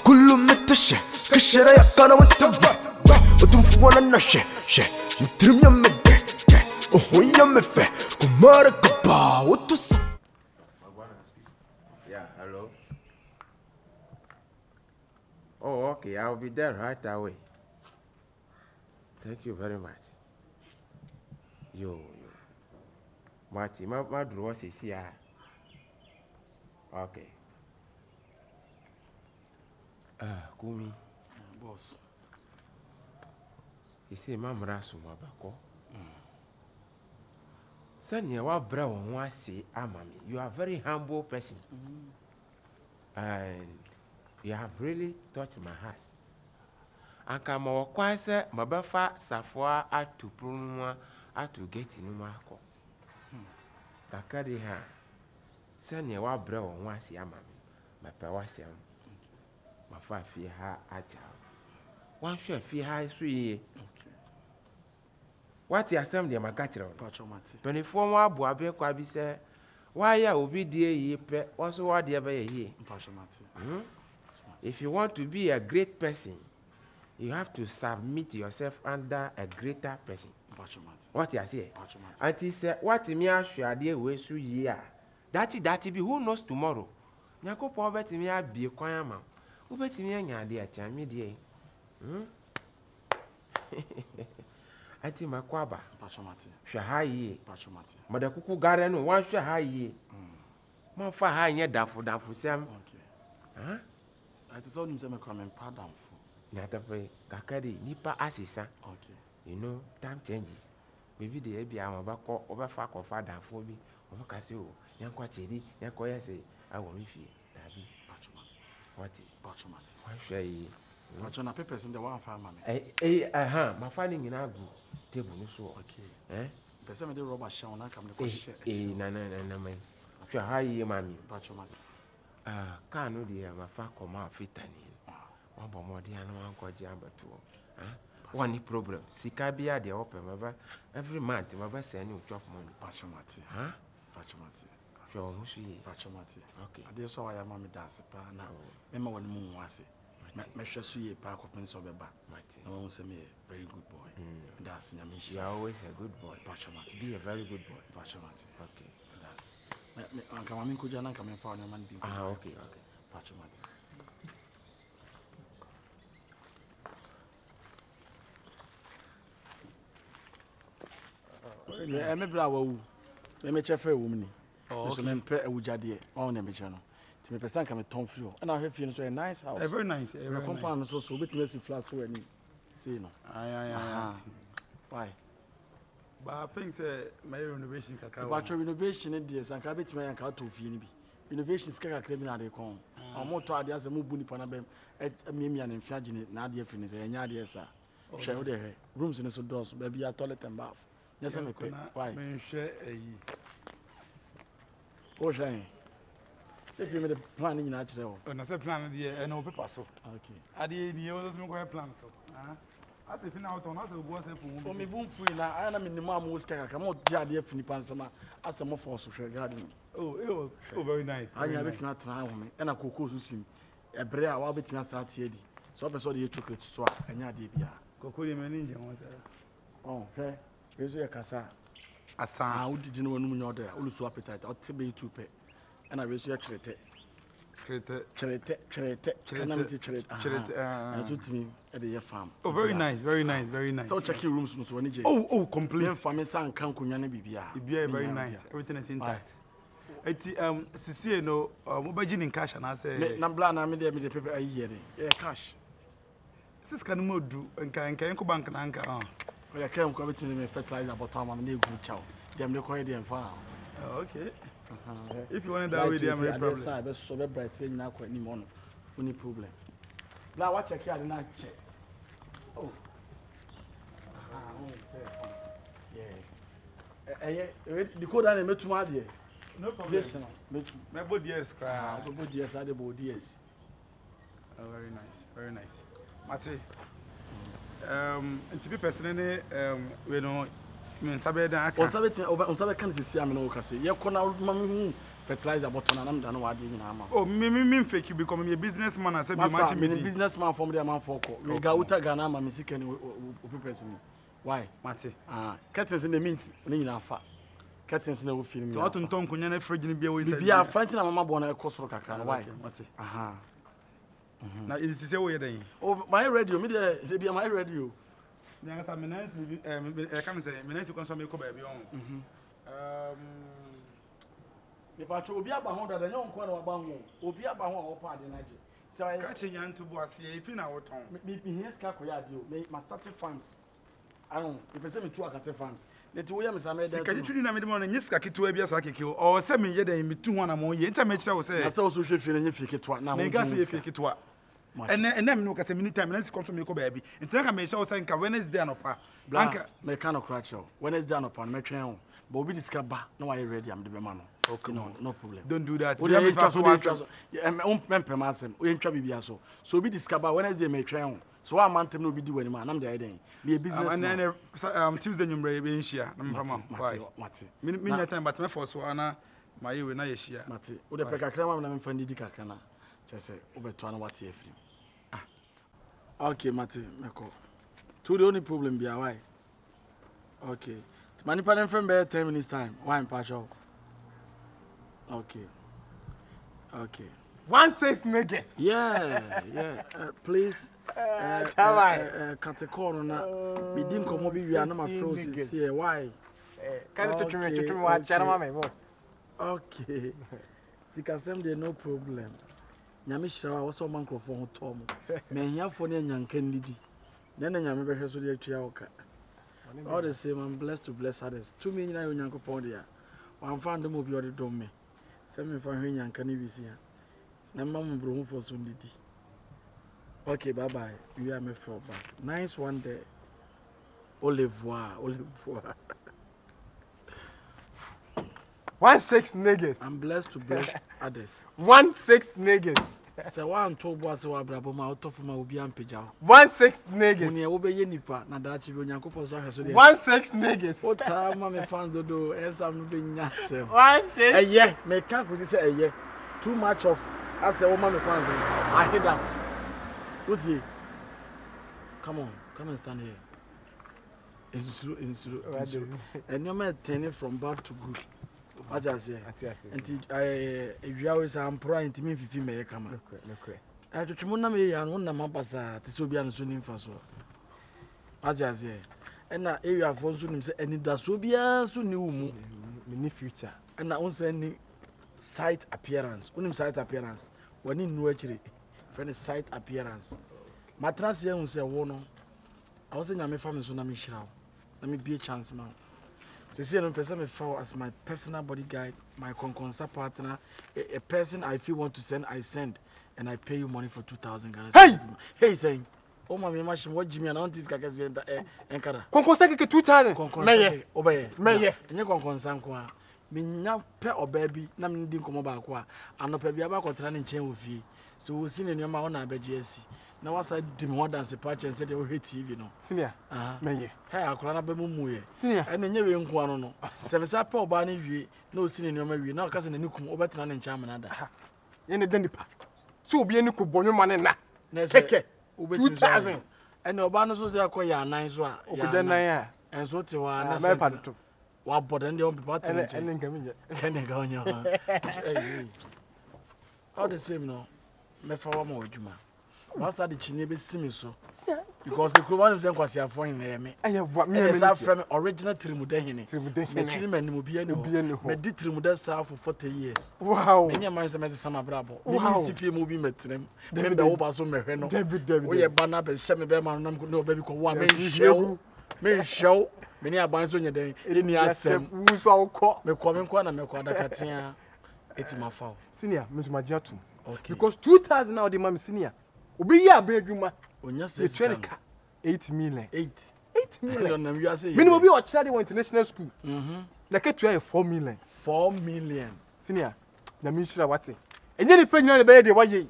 كل متشة كشرة يقانا وتبع وتنفوانا نشة نترم يم وهو يم فيه كمارك با وتص. Yeah, hello. Oh, okay, I'll be there right away. Thank you very much. Yo. Marty, my draw is here. Okay. Kumi. Boss. You see, Mam Rasu Mabako. Sanya wa bra won say amami. You are a very humble person. And you have really touched my heart. And come on, quite say, Mabafa Safwa at to Prunua at to get in Marco. Takadi ha. Sanya wa bra won say amami. My pawasiam. My fa fi ha aja. One share fi ha sui. What you asem de makachiro? 24 wa bu abe kwa bi se why ya obi die yi pe also wa de be yi. If you want to be a great person, you have to submit yourself under a greater person. What you say? Auntie say what me ahwade we su yi a. That be who knows tomorrow. Nyakopo betimi abie kwan ama. Wo betimi anya de a chan me de. Ati makwaba hwa Pachomati madakuku gare no wan hwa hayi ma fa ha nya dafu sem ati so nim se me kwa me padamfo na tafe kakari nipa asisa you know time changes baby de bia ma ba ko obefa ko fa danfo bi o ka se o yankwa cheri yanko yese awo mi fie dabi Pachomati wan hwa yi Pachona papers in the one farm mama ma fa ni nyina gu table no so person me dey rubber shell na kam ne ko share na man hwa hayi mami Pachomati ka no de ma fa ko ma fitani wan bo modi an wan ko ji abato one problem sika bia de open ma every month ma ba send you chop money Pachomati hwa ho so yi Pachomati okay ade so wa ya mama dance pa na me ma wani mu wase me hwe so ye pa ko penso beba na won say me very good boy that's nyamishi. You are always a good boy. Pachomati Be a very good boy. Pachomati Okay. That's me anka mama nkuja na kama fa man bi Okay. Pachomati me bra wa wu me chefa wu mni so me mpe awujade on na me che no ti me pesa nka me ton free o na hwe fie so a nice house very nice compound so betima si flat so ani see no why but I think say my renovation kaka but renovation dey sanka betima yanka to fie ni bi renovation ska kakra bi na dey kon omoto ade ase mu bu nipa na bem miamia na mfia gine na ade afini say enya ade esa hwe wo dey rooms ni so doors ba bia toilet and bath yes me pe why me hwe eyi o hwe say you me the plan ni na kire wo na say plan dey e na o paper so okay ade ni o so me go plan so as if na out on as we go say for o me bun free na ana me ni mamu ska kaka mo di ade afini pansama asemo force hwe garden oh very nice anya betima tran ho me na kokoo so sim ebre a wa betima start here di so person dey chocolate so a anya ade bia kokoo ye me ni nje won say hwe yeso ye kasa asa udidi no wanum nyodo ya olusu appetite o tebe itu pe na yeso ye chirete kana mti chirete azu timi e dey farm very nice so check your rooms no so wani je complete dem farm san kan kunwa na bibia very nice everything is intact eti sisi no mo baji ni cash na say na bla na me dey paper ayi here dey cash sis kan mo du nka ko bank na nka we can come to me fertilizer but am na egu chow dem dey call dem farm okay if you want that way there no problem sir be so be bright thing na kwa ni mo no any problem now what check here na check the code na metum ade no problem metum me bo DS cry bo DS ade bo DS very nice Mate ntibi person ne we no me sabe dan aka on sabe kan sisi am na o kase ye kona mami hu fertilizer bottle na nam da no wa de nyina ama. Oh, me fake you because me a businessman I said be matching me. Me businessman from the man for ko. We ga uta Ghana ma me sika ni person. Why? Mate. Curtains in the mint ni nyina afa. Curtains na wo film. So what nton kunya na fridge ni bia we say. Bia fanti na mama bona e kosoro kakra. Why? Mate. Na it is say we den. Oh, my radio, me dey be my radio. Nyanga sa menance ni can say menance kon so me ko ba bi on. Me pa cho obi aba ho da nyo nko na waba ho. Obi aba ho a wo pa ade na je. So I ka che nyan to bo ase e fi na wo ton. Me here ska ko ya ade o. Me ma start farms. I don't. If say me two akate farms. Let we am say me da. Ka dituni na me dem on nyiska ketewa bia so akeke o say me ye den me tu ho na mo ye nta me kira wo say. Na say wo so hwe fi na nye fi ketewa na ho. Me ga say ye fi ketewa. And me no ka say me time na come so me ko ba bi. Nta ka me show say nka Wednesday anopa. Anka me kind of crack show. Wednesday anopa me twen ho. But we discuss ba no why ready am the be man no. Okay, no problem. Don't do that. We dey so pempem we ntwa bibia so. So we discuss ba Wednesday me twen ho. So one man tem no be di wani man am dey den. Be a business man. And Tuesday nyumre be nhia na mfama. Mate. Me nya time but me force ana my we na ye hia. Mate. We dey pekakra ma na me fa ndidi kakra na. Chese obeto na wate afiri. Okay, Mate, meko. To the only problem be why. Okay. Mani pa dem friend be 10 minutes time. Why in partial? Okay. 16 niggas. Yeah. Please. Katekoro na. Me dim komo bi wi na ma frozen here. Why? Can you to me what channel my boss? Okay. Sikasem there no problem. Nyame hira wa so mankrofo ho to mo. Me hiafo ne nyanka ndidi. Na nyame behwe so de atua woka. All the same, I'm blessed to bless others. 2 million na Onyankopon dia. Wan fa ndom obi ode dom me. Se me fa hwe nyanka ne bisi ha. Na mam bro hu for so ndidi. Okay, bye bye. You are me for back. Nice one day. Au revoir. 16 niggas. I'm blessed to bless others. 16 niggas. Se wan to bo ase wa brabo ma auto for ma obi ampeja. 16 niggas. Muni e wo be ye nipa na da chi be Onyankopon so ahwe so de. 16 niggas. O ta ma me fans dodo esa no be nya sem. 16. Eye, me kan ko say eye. Too much of as a woman me fans. I hate that. What's he? Come and stand here. It's true. And you may turn it from bad to good. What I say? And I always am praying to me if you may come. No. I to Chimuna me and one Mapasa, Tisobian Sunim Faso. What I say? And that area for Sunim say, and it does so be a soon new future. And I also any sight appearance. Unim sight appearance. When in no actually, for sight appearance. Matras here say, Wono. I was saying, I'm a family, so I'm let me be a chance, man. So, see, I'm person as my personal bodyguard, my concert partner, a person I feel want to send, I send, and I pay you money for 2,000 Ghana. Hey, saying, oh, my machine, what Jimmy and Auntie Kakasi and Kada. Conconsec 2,000. Conconsec, obey, may, and you conconsent. Me nya pe obabi na me ndi nkomo ba kwa anopa bia ba kotra ne nchen wo fie so wo sine nyoma wo na abaje asi na wasa di me hodan se pa chen se de wo hwe TV no senior meye he akora na ba mumu senior ene nye we nko ano no se me sa pe oba ne wie na o sine nyoma wie na o kase na nikum obetra ne nchen amana da ye ne danipa so obi eni ko bonyo ma ne na keke 2000 ene oba no so se akoya anan so a obude nan a enso te wa na me panto wa boden de on people tell me ene ngaminye ene ga onya all the same no me fa wa ma odwuma once the chine be simi so because the kuban say kwasi afon in me aye me sa from original trimude hene me chine mani mo bia ni ho me di trimude sa for 40 years wow me nya man say me sama brabo me ni sifie mo bi metrem me be wo ba so mehwe no wo ye ba na be hye me be ma no no ba bi ko wa me show many abanso nya den eni asem wuso awko me ko na me ko adakatia etima fawo senior me zuma jatu okay because 2000 now the mam senior obi ya ba adwuma onya se 8 million 8 million na you say minimum be o chira the international school like to 4 million senior na me shira wate enye ni pe nyina na be de waye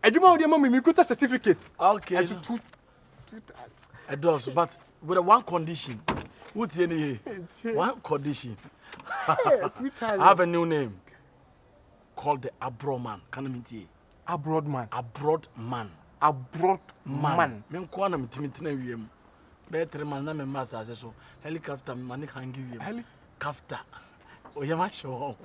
adwuma o de mam me kuta certificate okay and 2000 it does but with one condition what any one condition I have a new name called the Abroad Man. Can you meet you? Abroad man. Abroad Man. Abroad man. Men ko na metimetina wiem. Better man na me masa so helicopter man can give you. Helicopter. Oh yeah ma show.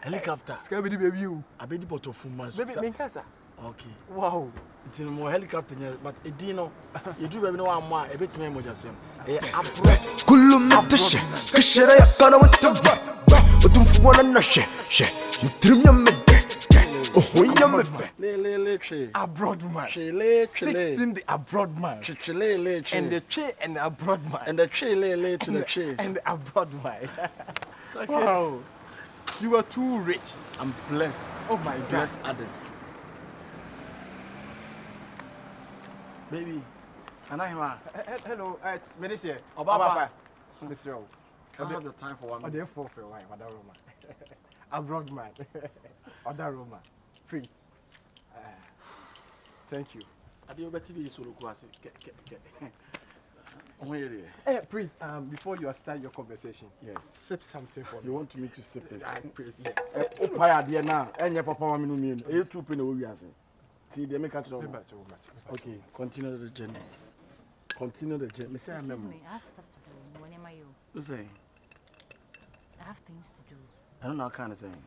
Helicopter. Ska be the baby you. Abedi bottle full man. Baby me kasa. Okay. Wow. It's in more helicopter but edino you do baby no one more a bit me mojasem. Eh Abroad. كله متشة كشرة يقنا متبع وتنفونا نشة شة نترم يمدة وهو يمفة Le che. Abroad man. Chile 16 the abroad man. Chile And the che and the abroad man. and the chile to the chase. And the abroad man. Okay. Wow. You are too rich. I'm blessed. Oh my God. Bless others. Baby, Anahima, Hello, it's Medisha. Obaba. This row. I don't have the time for one Oh, minute. they're for why, Madam Roma. Abroad man. Other Roma. Please. Thank you. I do better be so local. Please, before you start your conversation, Yes. sip something for me. You want me to sip this? Please, yeah. Oh, pie there now. And your papa, me no mean. You two penny we are saying. See, they make it Very over. much, very much. Okay, continue the journey. Continue the journey. Say I Excuse remember. me, I have stuff to do. When am I you? You say? I have things to do. I don't know what kind of saying.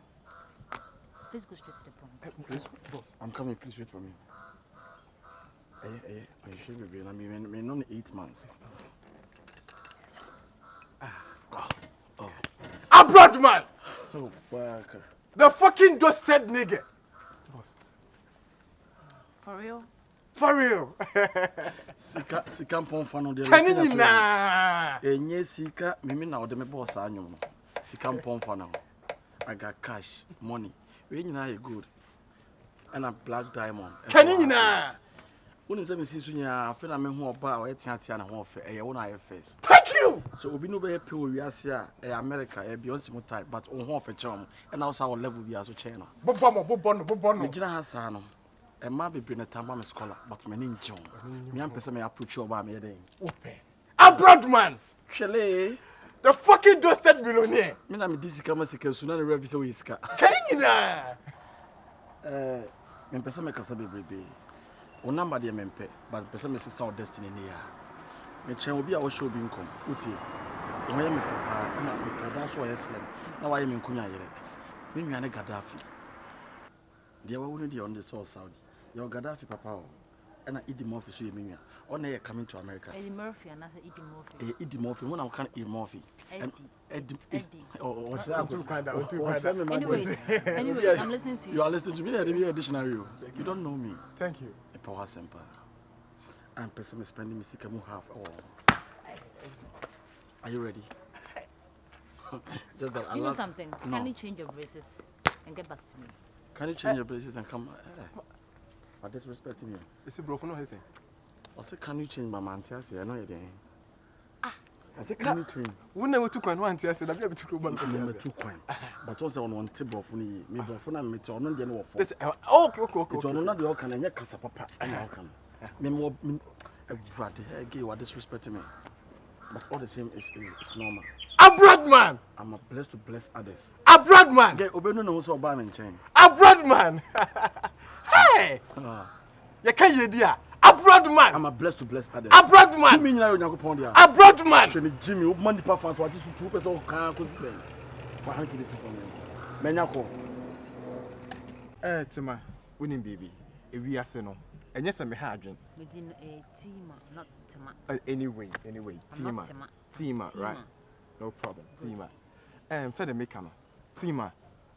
Please go straight to the point. Please, boss. I'm coming. Please wait for me. You should be. I mean, only 8 months. Abroad man! Oh, fuck. The fucking dusted nigga! For real? For real! Sika mpon fa no de. Can you na? Enye sika mimi na ode me boss anyum no. Sika mpon fa na. I got cash, money. We nyina ye good. And a black diamond. Can you na? When is me see sunya afi na me ho oba o etiatia na ho fe. Eye wo na ye first. Thank you! So obi no be pe o wiase a America e Beyonce mo type but on ho fe chom. And also our level bi aso che no. Bobo Me gina ha sa no. E ma bebre na tamba me scholar but me ni njon. Me am pese me approach oba me den. Abroad man! Chele. The fucking dusted millionaire! Me na me disika ma sika su na rev se we sika. Can you na? Me pese me kasa bebrebe. O number de me mpe but pese me sisa o destiny ni ya. Me chen obi a wo show bi nkom. Uti. O ya me fa pa na me kada so o yesle. Na wa ye me nkunya yere. Me nwane Gaddafi. De wa wonu de on the source Saudi. Your Gaddafi papa o. And Eddie Murphy so ye me nwa. O na ye coming to America. Eddie Murphy and that's Eddie Murphy. Eddie Murphy, when I can Eddie Murphy. Eddie. Oh, Anyways, I'm listening to you. You are listening to me. There be a dictionary. You don't know me. Thank you. A power semper. I'm person spending me sick half. Are you ready? Just that. You know something? No. Can you change your braces and get back to me? Can you change your braces and come? For disrespecting you. Is it broken or hissing? I said, can you change my man? I know you're there. I said, can you change? We never took one I said, I'll be able to go back to Number 2 coin. But also on one table for me. Maybe for me to on the end of Okay. it's on another organ and your casa papa and your organ. Me more brother, you are disrespecting me. But all the same is normal. Abroad man! I'm a blessed to bless others. Abroad man! Okay, Obeno no so buy me chain. Abroad man! Hey! You can't hear dia. Abroad man! I'm a blessed to bless others. Abroad man! Me nyina yo pon dia. Abroad man! She me Jimmy, o man di pa fans, what is 2% kan ko say. For hanky the for me. Menya ko. Tima, winning baby. If we are saying and yes, I'm a hardin. Within a team, not Tima. Anyway, I'm Tima. not Tima. Tima, right? No problem. Tima. So the mekano. Tima.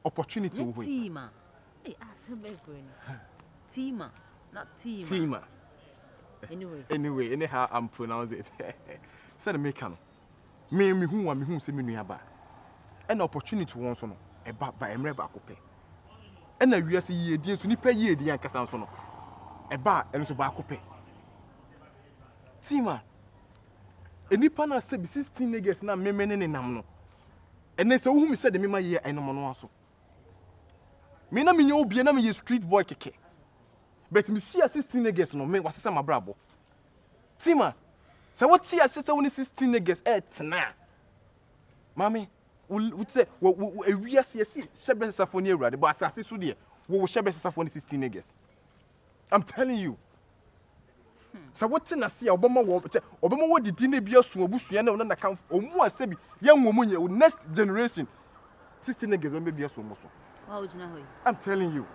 Opportunity Not win. Tima. Hey, ask him again. Tima, not Tima. Tima. Anyway, Anyhow, I'm pronouncing it. So the mekano. Me who say me nuaba. An opportunity once on a back by a member cope. And a year see ye dear to nipa ye the yanka sounds on a bar and so back cope. Tima. A nipa na said 16 niggas na me men in Namno. And then so whom said the Mima year and no one also. Me na me no be na me street boy keke. But me see 16 niggas no me was some brabo. Tima. So what see sister when 16 niggas tena. Mommy, would say, we are Shebesafoni already, but Assassin Sudia, we will Shebesafoni 16 niggas. I'm telling you. So what's in a sea, Obama what did dinner be a swubusiana on account or more sabi young woman next generation 16 niggas and maybe a swum. How would you know? I'm telling you.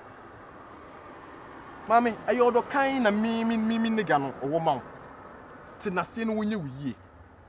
Mammy, I order kind of me nigano or woman. Tinasino when you ye.